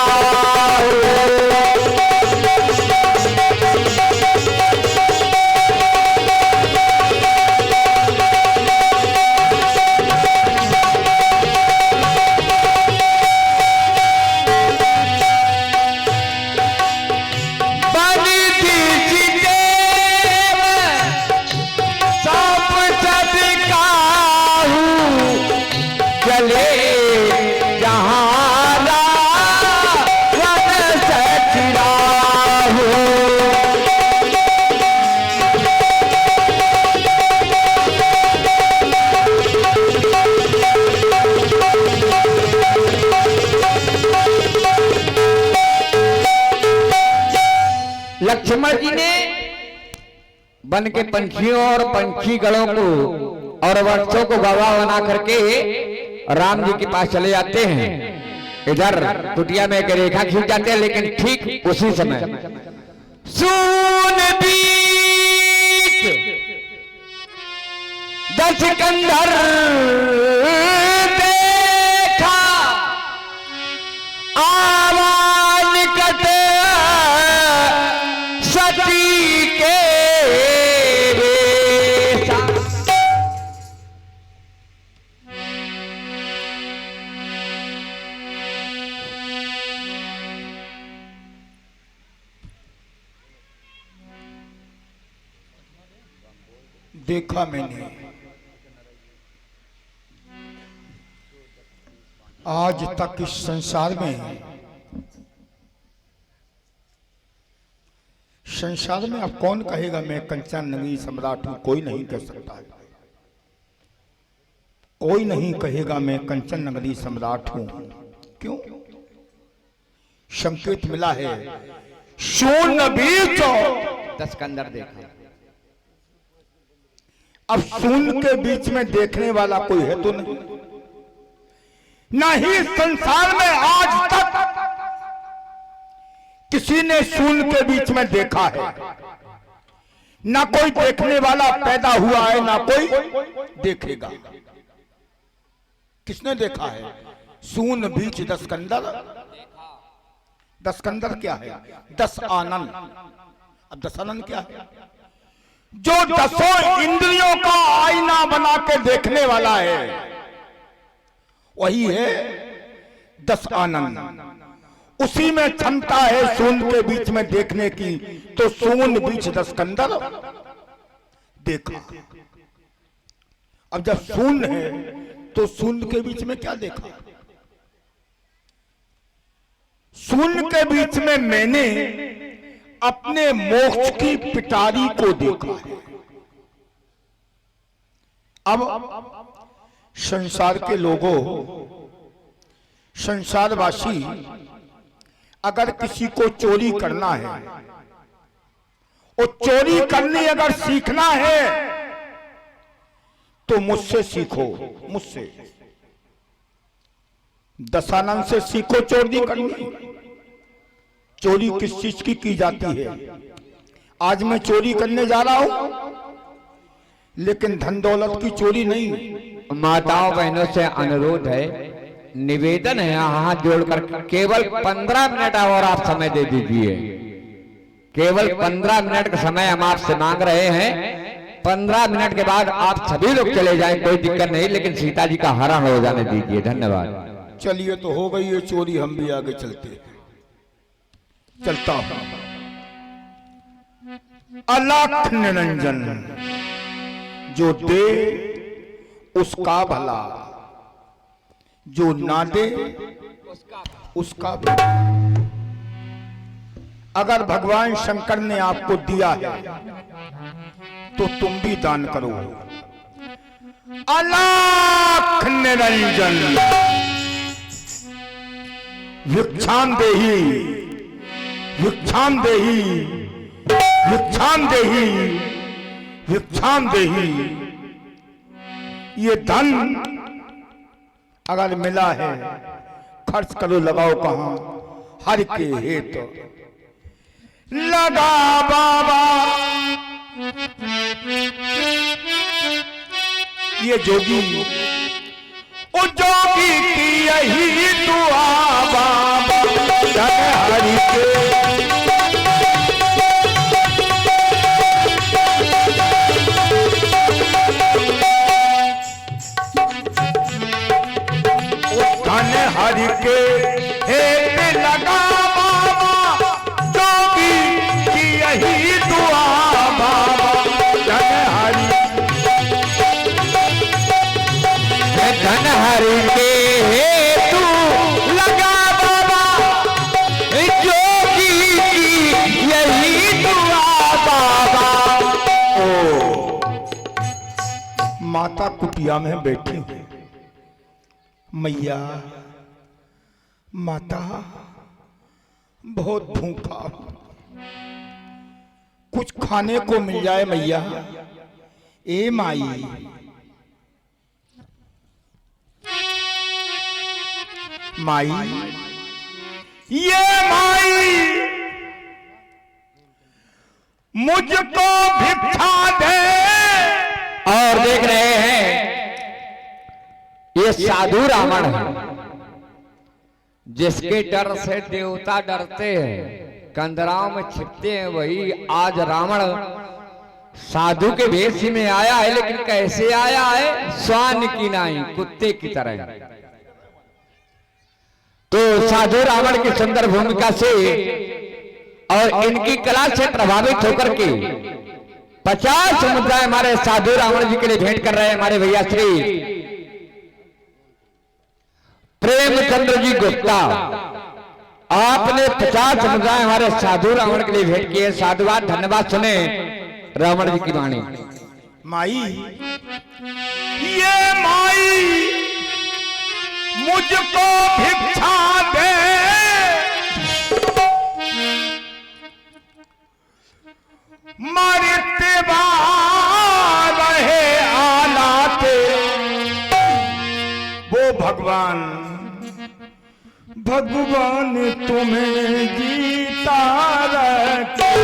Speaker 3: लक्ष्मण जी ने वन के पंछियों और पंछी गणों को और वृक्षों को गवाह बना करके राम जी के पास चले जाते हैं। इधर कुटिया में एक रेखा खींच जाते हैं, लेकिन ठीक उसी समय सुन बीच दस कंधर देखा आवाज निकट सती के
Speaker 4: देखा मैंने आज तक इस संसार में अब कौन कहेगा मैं कंचन नगरी सम्राट हूं? कोई नहीं कह सकता है। कोई नहीं कहेगा मैं कंचन नगरी सम्राट हूं। क्यों? संकेत मिला है, शून्य बीच
Speaker 3: दस कंधर देखा।
Speaker 4: अब शून्य के बीच में देखने वाला कोई है तो नहीं। नहीं संसार में आज तक किसी ने शून्य के बीच में देखा है। ना कोई देखने वाला पैदा हुआ है, ना कोई देखेगा। किसने देखा है? शून्य बीच दस कंदर। दस कंदर क्या है? दस आनंद। अब दस आनंद क्या है? जो दसों इंद्रियों का आईना बना के देखने वाला है, वही है दस आनंद। उसी में क्षमता है शून्य के बीच में देखने की। तो शून्य बीच दस कंदर देखा। अब जब शून्य है तो शून्य के बीच में क्या देखा? शून्य के बीच में मैंने अपने मोक्ष की पिटारी को देखा है। अब संसार के लोगों, संसारवासी, अगर किसी को चोरी करना है और चोरी करनी अगर सीखना है तो मुझसे सीखो। मुझसे दशानंद से सीखो चोरी करनी। चोरी किस चीज की जाती है? आज मैं चोरी करने जा रहा हूं, लेकिन धन दौलत की चोरी नहीं।
Speaker 3: माताओं बहनों से अनुरोध है, निवेदन है, हाथ जोड़कर केवल 15 मिनट और आप समय दे दीजिए। केवल 15 मिनट का समय हम आपसे मांग रहे हैं। 15 मिनट के बाद आप सभी लोग चले जाएं, कोई दिक्कत नहीं, लेकिन सीता जी का हरण हो जाने दीजिए। धन्यवाद।
Speaker 4: चलिए, तो हो गई ये चोरी, हम भी आगे चलते हैं। चलता हूं। अलख निरंजन जो दे उसका भला, जो ना दे उसका भला। अगर भगवान शंकर ने आपको दिया है तो तुम भी दान करो। अलख निरंजन भिक्षाम देही, भिक्षाम देही, भिक्षाम देही, भिक्षाम देही। ये धन अगर मिला है खर्च करो, लगाओ कहां? हर के हेतु लगा बाबा। ये जोगी, ओ जोगी की यही दुआ बाबा, धन हरि के। धन हरि के हेत लगा बाबा, जोगी की यही दुआ बाबा, धन हरि।
Speaker 3: धन हरि के हेतु लगा बाबा, जोगी की यही दुआ बाबा।
Speaker 4: ओ माता कुटिया में बैठी है। मैया, माता बहुत भूखा, कुछ खाने को मिल जाए मैया। ए माई, माई, ये माई मुझको भिक्षा दे।
Speaker 3: और देख रहे हैं ये साधु रावण है, जिसके डर से देवता डरते हैं, कंदराओं में छिपते हैं। वही आज रावण साधु के भेष में आया है, लेकिन कैसे आया है? स्वान की नाई, कुत्ते की तरह। तो साधु रावण की सुंदर भूमिका से और इनकी कला से प्रभावित होकर के 50 मुद्राएं हमारे साधु रावण जी के लिए भेंट कर रहे हैं हमारे भैया श्री प्रेमचंद्र जी गुप्ता। आपने 50 मुद्राएं हमारे साधु रावण के लिए भेंट किए। साधुवाद, धन्यवाद। सुने रावण जी की वाणी।
Speaker 4: माई, ये माई मुझको भिक्षा दे। मरते रहे आलाते, वो भगवान, भगवान तुम्हें जीता रखे।